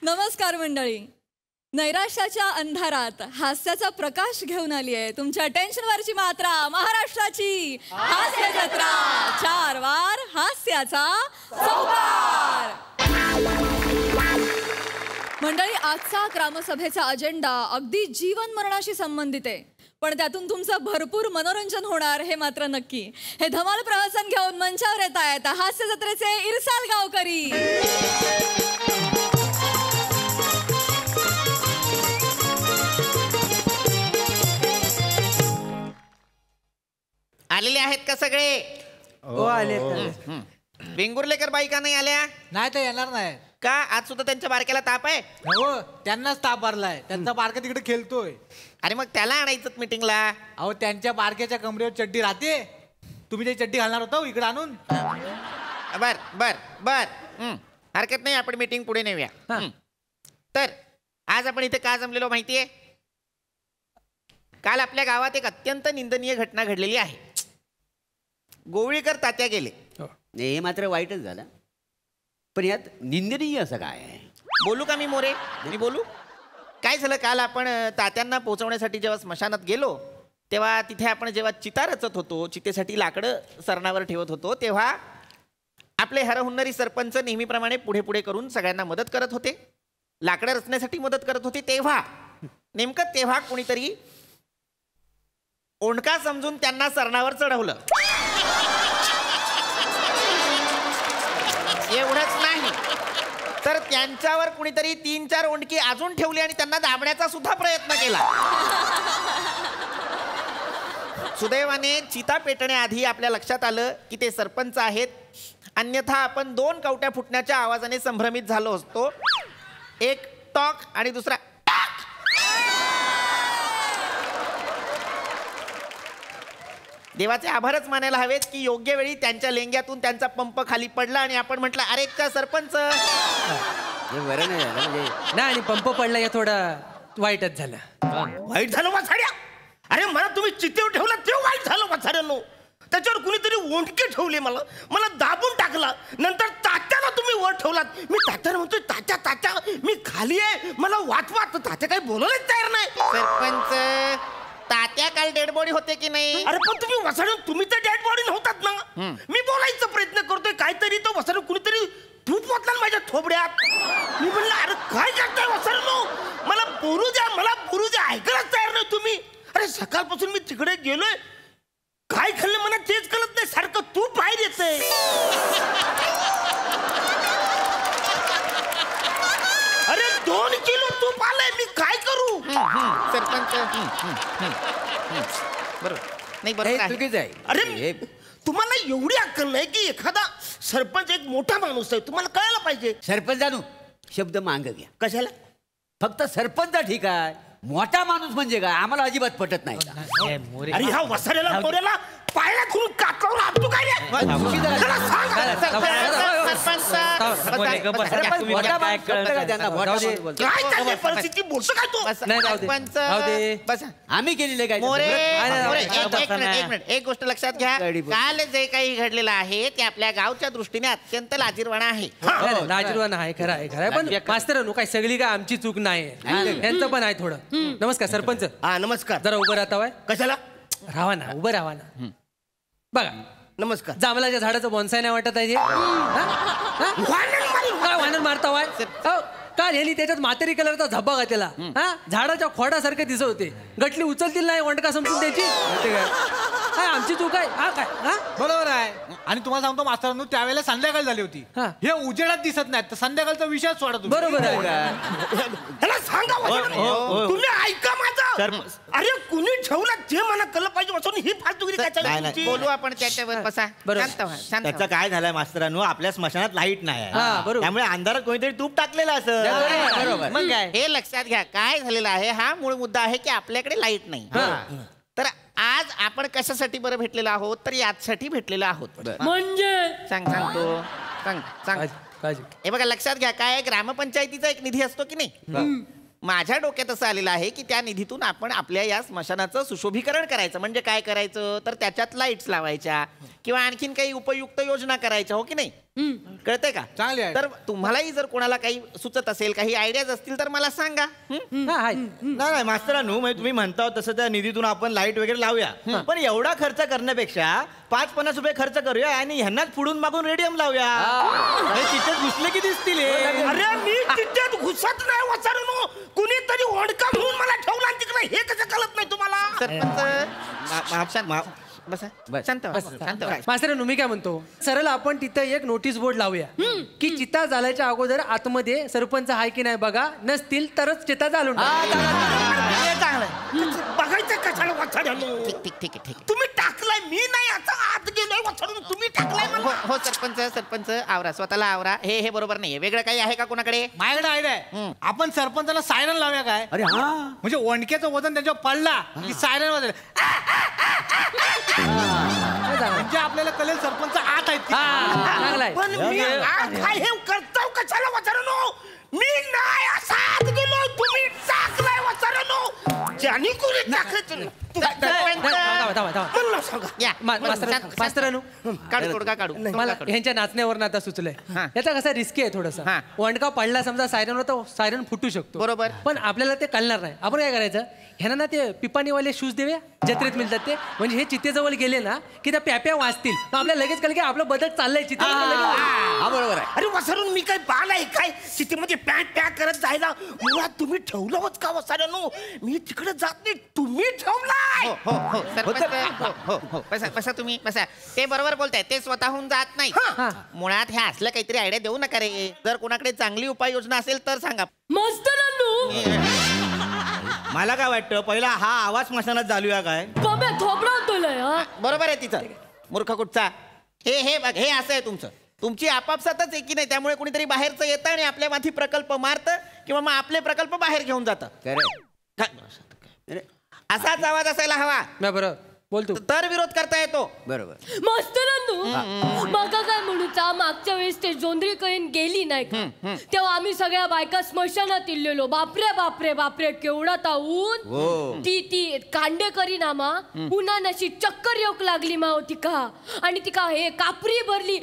नमस्कार मंडळी. नैराश्याच्या अंधारात हास्याचा प्रकाश घेऊन आली आहे तुमच्या टेन्शनवरची मात्रा, महाराष्ट्राची हास्य जत्रा. 4 वार हास्याचा चौकार. मंडळी, आजचा ग्रामसभेचा अजेंडा अगदी जीवन मरणाशी संबंधित आहे, पण त्यातून तुमचं भरपूर मनोरंजन होणार हे मात्र नक्की. हे धमाल प्रहसन घेऊन मंचावर येत आहेत हास्य जत्रेचे इरसाल गावकरी. आलेले आहेत का सगळे? हो आले. वेंगुर्लेकर बाई का नाही आल्या? नाही तर येणार नाही. का आज सुद्धा त्यांच्या बारक्याला ताप आहे? हो, त्यांनाच ताप भरलाय. त्यांचा बारका तिकडे खेळतोय. अरे मग त्याला आणायचं मीटिंगला. अहो, त्यांच्या बारक्याच्या कमरेवर चड्डी राहते. तुम्ही जे चड्डी घालणार होता इकडे आणून. बर बर बर हरकत नाही, आपण मीटिंग पुढे नेऊया. तर आज आपण इथे का जमलेलो माहितीये? काल आपल्या गावात एक अत्यंत निंदनीय घटना घडलेली आहे. गोवळीकर तात्या गेले. हे मात्र वाईटच झालं, पण यात निंदनीय असं काय आहे? बोलू का मी मोरे? मी बोलू? काय झालं, काल आपण तात्यांना पोहोचवण्यासाठी जेव्हा स्मशानात गेलो तेव्हा तिथे आपण जेव्हा चिता रचत होतो, चितेसाठी लाकडं सरणावर ठेवत होतो, तेव्हा आपले हरहुन्नरी सरपंच नेहमीप्रमाणे पुढे पुढे करून सगळ्यांना मदत करत होते, लाकडं रचण्यासाठी मदत करत होते. तेव्हा कोणीतरी ओंडका समजून त्यांना सरणावर चढवलं. एवढंच नाही तर त्यांच्यावर कुणीतरी 3-4 ओंडकी अजून ठेवली आणि त्यांना दाबण्याचा सुद्धा प्रयत्न केला. सुदैवाने चिता पेटण्याआधी आपल्या लक्षात आलं की ते सरपंच आहेत, अन्यथा आपण 2 कवट्या फुटण्याच्या आवाजाने संभ्रमित झालो असतो. एक टॉक आणि दुसरा टाक. देवाचे आभारच मानायला हवेत की योग्य वेळी त्यांच्या लेंग्यातून त्यांचा पंप खाली पडला आणि आपण म्हटलं, अरे का सरपंच. हे बरं नाही झालं म्हणजे. नाही, आणि पंप पडला या थोडा वाईटच झालं. वाईट झालं वाचाड्या. अरे मला तुम्ही चितेवर ठेवला ते वाईट झालं वाचाड्यानो. त्याच्यावर कुणीतरी ओंडके ठेवले, मला दाबून टाकला. नंतर तात्याला तुम्ही वर ठेवलात. मी तात्याला म्हणतोय, तात्या मी खाली आहे, मला वाचवा. तात्या काही बोलायलाच तयार नाही. सरपंच, तात्या काल डेड बॉडी होते की नाही? अरे पण तुम्ही वसाडून, तुम्ही तर डेड बॉडी नव्हतात ना. मी बोलायचा प्रयत्न करतोय काहीतरी, तो वसाडून कुणीतरी तूप वाचला माझ्या थोबड्यात. मी म्हणलं, अरे काय करताय वसाडलो, मला बोलू द्या ऐकायलाच तयार नाही तुम्ही. अरे सकाळपासून मी तिकडे गेलोय, काय खाल्लं मला तेच कळत नाही, सारखं तूप बाहेर येतंय. अरे 2 किलो तूप आलंय, मी काय करू? सरपंच, बरोबर नाही, बरोबर आहे. चुकीचं आहे. अरे तुम्हाला एवढी अक्कल नाही की एखादा सरपंच एक मोठा माणूस आहे, तुम्हाला कळायला पाहिजे. सरपंचानू शब्द मांग घ्या. कशाला? फक्त सरपंच ठीक आहे, मोठा माणूस म्हणजे काय आम्हाला अजिबात पटत नाही. अरे ह्या वसाड्याला पोऱ्याला पायाला धरून कातरून आपटू काय रे? त्याला सांग. काय चाललंय परिस्थिती, बोलतो काय तू? आम्ही केलेले काय? मोरे, एक मिनिट, एक गोष्ट लक्षात घ्या. काल जे काही घडलेलं आहे ते आपल्या गावच्या दृष्टीने अत्यंत लाजिरवाणा आहे. लाजवान आहे, खरं आहे. पण मास्तर काय सगळी काय आमची चूक नाही, यांचं पण आहे थोडं. नमस्कार सरपंच. हा नमस्कार. जरा उभं राहता. कशाला? राहा ना, उभं राहा ना. बघा, नमस्कार. जांभळाच्या झाडाचं बॉन्साय नाही वाटत आहे. वानर मारता वाय. काल हेली त्याच्यात मातेरी कलरचा झब्बा घातलेला, झाडाच्या खोडासारखे दिसत होते. गटली उचलतील नाही वंटका समजून त्याची. काय आमची चूक आहे? हा काय? बरोबर आहे. आणि तुम्हाला सांगतो मास्तरांनो, त्यावेळेला संध्याकाळ झाली होती. हे उजेडात दिसत नाहीत, तर संध्याकाळचा विषय सोडा तुम्ही. बरोबर आहे. त्याला सांगा तुम्ही, ऐका माझं. अरे कुणी ठेवला ते मला कळलं पाहिजे. वाचून ही फालतुगिरी काय चालली? बोलू आपण त्याच्यावर. बसा. त्याचं काय झालंय मास्तरांनो, आपल्या स्मशानात लाईट नाही आहे, बरोबर. त्यामुळे अंधारात कोणीतरी तूप टाकलेलं असं. बरोबर. मग काय? हे लक्षात घ्या, काय झालेलं आहे, हा मूळ मुद्दा आहे की आपल्याकडे लाईट नाही. तर आज आपण कशासाठी बरं भेटलेलो आहोत, तर यासाठी भेटलेलो आहोत. म्हणजे सांगतो सांग. हे बघा, लक्षात घ्या, काय ग्रामपंचायतीचा एक निधी असतो की नाही, माझ्या डोक्यात असं आलेलं आहे की त्या निधीतून आपण आपल्या या स्मशानाचं सुशोभीकरण करायचं. म्हणजे काय करायचं तर त्याच्यात लाईट्स लावायच्या किंवा आणखीन काही उपयुक्त योजना करायच्या, हो की नाही? कळतंय का? चांगली idea. तर तुम्हालाही जर कोणाला काही सुचत असेल, काही आयडियाज असतील तर मला सांगा. हा, आहे. नाही म्हणजे तुम्ही म्हणता तसं त्या निधीतून आपण लाईट वगैरे लावूया, पण एवढा खर्च करण्यापेक्षा 5-50 रुपये खर्च करूया आणि ह्यांनाच पुढून मागून रेडियम लावूया. हे तिथे घुसले की दिसतील हे. अरे मी तिच्यात घुसत नाही वसारणू. कुणीतरी ओंडका म्हणून मला ठेवला तिकडे, हे कसं कळत नाही तुम्हाला? सरपंच बसा, शांत व्हा, शांत व्हा. मास्तरांनो, मी काय म्हणतो, सरळ आपण तिथं एक नोटीस बोर्ड लावूया की चिता झाल्याच्या अगोदर आतमध्ये सरपंच आहे की नाही बघा, नसतील तरच चिता चालून बघायचं कशाला वसारणू? ठीक ठीक ठीक आहे, ठीक आहे. तुम्ही टाकलाय, मी नाही. आता आत गेलोय वसारणू, तुम्ही टाकलाय हो मला. हो सरपंच आवरा, स्वतःला आवरा. हे बरोबर नाहीये. वेगळं काही आहे का कोणाकडे? माझ्याकडे आयडिया आहे. आपण सरपंचाला सायरन लावूया काय? अरे हा म्हणजे ओंडक्याचं वजन त्याच्यावर पडला की सायरन वाजले, म्हणजे आपल्याला कळेल सरपंच आत आहेत. चांगलाय. पण मी आत काय हे करताव कशाला वसारणू? मी नाही असा आत गेलो, तुम्ही टाकलाय वसारणू. ज्यानी कोणी टाकायचं नाही. मला सांगा. या मास्तरांनो, काढू तोडगा काढू. मला ह्यांच्या नाचण्यावरून आता सुचलंय, हा. याचा कसा रिस्की आहे थोडासा. हा. वंडका पडला समजा सायरन तर सायरन फुटू शकतो, बरोबर. पण आपल्याला ते कळणार नाही. आपण काय करायचं, ह्यांना ना ते पिपाणीवाले शूज देऊया, जत्रेत मिळतात ते. म्हणजे हे चितेजवळ गेले ना की त्या प्याप्या वाजतील, मग आपल्याला लगेच कळलं की आपलं बदक चाललंय चिते. हा बरोबर आहे. अरे वसारून मी काय बाल आहे काय सिटीमध्ये पॅक पॅक करत जायला? मुळात तुम्ही ठेवलं होत का वसाऱ्यानो? मी तिकडे जात नाही, तुम्ही ठेवलाय. हो हो सरपंच, हो हो बसा बसा, तुम्ही बसा. ते बरोबर बोलताय, ते स्वतःहून जात नाही. मुळात ह्या असलं काहीतरी आयडिया देऊ नका रे. जर कोणाकडे चांगली उपाययोजना असेल तर सांगा. मला काय वाटतं, पहिला हा आवाज स्मशानात घालूया काय? बरोबर आहे तिचं, मूर्ख कुठचा. हे बघ, हे असं आहे तुमचं. तुमची आपापसातच आहे की नाही, त्यामुळे कुणीतरी बाहेरचं येतं आणि आपल्या माथी प्रकल्प मारतं किंवा मग आपले प्रकल्प बाहेर घेऊन जातं. असाच आवाज असायला हवा, बरोबर बोलतो. तर विरोध करता येतो. बरोबर. माका काय म्हणूचा, मागच्या वेळेस ते जोंधळी कळीन गेली नाही का, तेव्हा आम्ही सगळ्या बायका स्मशानात इल्लेलो. बापरे बापरे बापरे, केवढा ता ऊन. ती कांडे करी ना मा, उन्हान अशी चक्कर येऊक लागली मा तिका. आणि तिका हे कापरी भरली,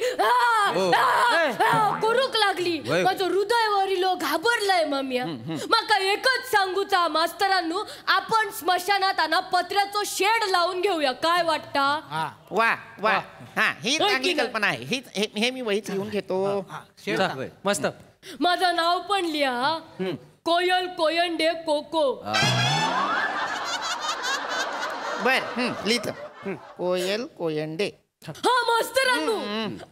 करूक लागली. माझं हृदय वरिलो, घाबरलंय मम्या. माका एकच सांगूचा मास्तरांनो, आपण स्मशानात आणा पत्र्याचं शेड लावून घेऊया, काय वाटता? वा वा, हा ही चांगली कल्पना आहे. हे मी वहीत लिहून घेतो. मस्त. माझं नाव पण लिहा, कोयल कोयंडे कोको. बर लिहित, कोयल कोयंडे. हा मास्तरांनो,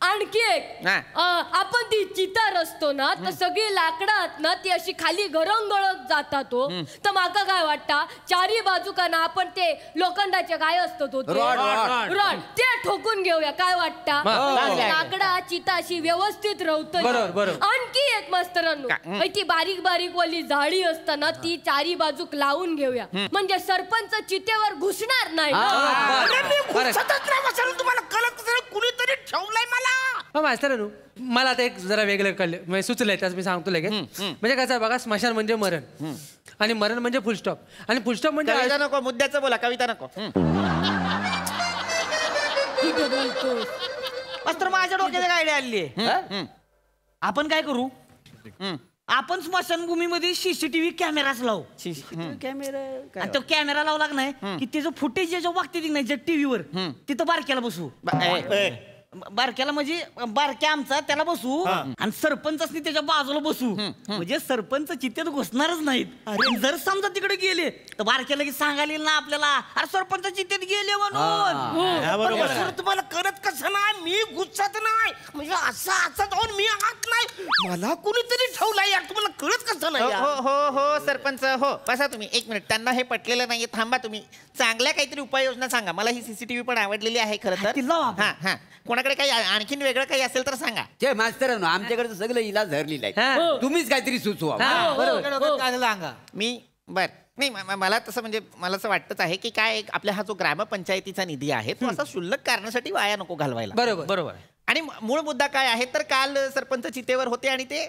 आणखी एक. आपण ती चितार असतो ना, तर सगळी लाकडात ना ती अशी खाली गरंगळत जातात. तर माका काय वाटता, चारी बाजूका ना आपण ते लोखंडाचे काय असतो तो रॉड ते ठोकून घेऊया, काय वाटता? लाकडा चिता अशी व्यवस्थित बरोबर. राहत. आणखी एक मास्तरांनो, ती बारीक बारीक वाली झाडी असताना ती चारी बाजूक लावून घेऊया, म्हणजे सरपंच चितेवर घुसणार नाही. तुम्हाला कळत कुणीतरी ठेवलाय मला. मास्तरांनो, मला आता एक जरा वेगळं कळलं, म्हणजे सुचलंय, त्याच मी सांगतो लगेच. म्हणजे कसं बघा, स्मशान म्हणजे मरण आणि मरण म्हणजे फुलस्टॉप, आणि फुलस्टॉप म्हणजे कविता नको, मुद्द्याचं बोला, कविता नको. मास्तर, माझ्या डोक्यात एक आयडिया आली आहे. आपण काय करू, आपण स्मशानभूमीमध्ये सीसीटीव्ही कॅमेराच लावू. कॅमेरा, तो कॅमेरा लावला नाही की त्याचं फुटेज ज्याच्या वागते नाही टीव्हीवर, तिथं बारक्याला बसू. बारक्याला म्हणजे बारक्या आमचा त्याला बसू आणि सरपंचासनी त्याच्या बाजूला बसू, म्हणजे सरपंच चित्तेत घुसणारच नाहीत. अरे जर समजा तिकडे गेले तर बारक्याला की सांगायला ना आपल्याला, अरे सरपंच चित्तेत गेले म्हणून. सर तुम्हाला कळत कसं नाही, मी गुच्छात नाही, म्हणजे असं जाऊन मी आहात नाही, मला कुणीतरी ठेवलाय यार. तुम्हाला कळत कसं नाही? हो हो हो सरपंच, हो बसा तुम्ही. एक मिनिट, त्यांना हे पटलेलं नाहीये, थांबा तुम्ही. चांगल्या काहीतरी उपाययोजना सांगा. मला ही सीसीटीव्ही पण आवडलेली आहे खरं तर. हा हा, कोणाकडे काही आणखीन वेगळं काही असेल तर सांगा. ते मास्तरांनो, आमच्याकडे सगळं इलाज धरलेला हा. आहे, तुम्हीच काहीतरी सुचवा. काय सांगा. मी बर नाही, मला तसं म्हणजे मला असं वाटतंच आहे की काय, आपला हा जो ग्रामपंचायतीचा निधी आहे तो असा क्षुल्लक कारणासाठी वाया नको घालवायला. बरोबर. आणि मूळ मुद्दा काय आहे तर, काल सरपंच चितेवर होते आणि ते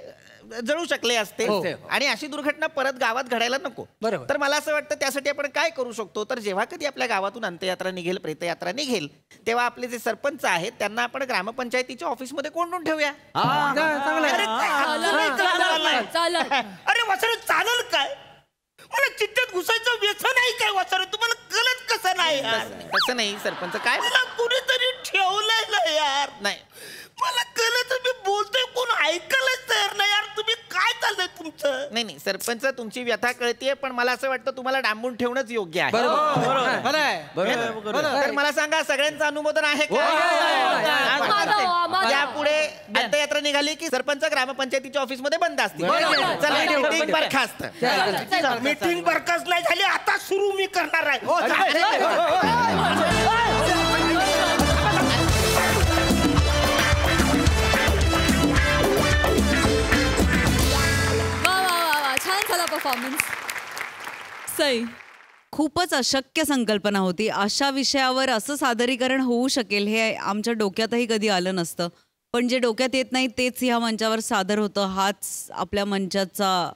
जळू शकले असते हो. आणि अशी दुर्घटना परत गावात घडायला नको. बरोबर. तर मला असं वाटतं त्यासाठी आपण काय करू शकतो, तर जेव्हा कधी आपल्या गावातून अंत्ययात्रा निघेल, प्रेतयात्रा निघेल, तेव्हा आपले जे सरपंच आहेत त्यांना आपण ग्रामपंचायतीच्या ऑफिसमध्ये कोंडून ठेवूया. चांगलं अरे आहे. काय चालेल अरे वसरे चालेल काय? मला चित्त्यात घुसायचं व्यसन नाही काय वसरे? तुम्हाला कळत कसं नाही यार? तसं नाही सरपंच, काय मला कुणीतरी ठेवलंय ना यार. नाही. मला कळत मी बोलतोय, कोण ऐकायलाच तयार नाही यार. तुम्ही काय चाललंय तुमचं? नाही सरपंच, तुमची व्यथा कळतीये, पण मला असं वाटतं तुम्हाला डांबून ठेवणंच योग्य आहे. खरं आहे. तर मला सांगा, सगळ्यांचं अनुमोदन आहे का? माझं. यापुढे अंत्ययात्रा निघाली की सरपंच ग्रामपंचायतीच्या ऑफिसमध्ये बंद असतील. चला, meeting बरखास्त. मीटिंग बरखास्त नाही झाली, आता सुरू मी करणार आहे. वा छान झाला परफॉर्मन्स. सई, खूपच अशक्य संकल्पना होती. अशा विषयावर असं सादरीकरण होऊ शकेल हे आमच्या डोक्यातही कधी आलं नसतं. पण जे डोक्यात येत नाही तेच ह्या मंचावर सादर होतं. हाच आपल्या मंचाचा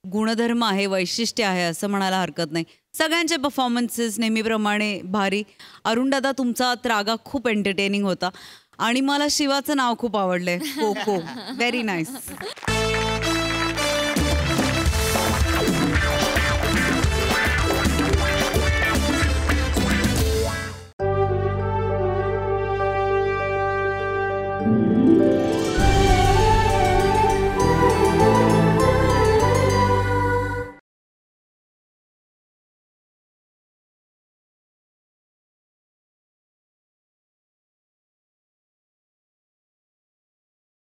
गुणधर्म आहे, वैशिष्ट्य आहे असं म्हणायला हरकत नाही. सगळ्यांचे परफॉर्मन्सेस नेहमीप्रमाणे भारी. अरुणदादा, तुमचा त्रागा खूप एंटरटेनिंग होता आणि मला शिवाचं नाव खूप आवडलंय, कोको. Very nice.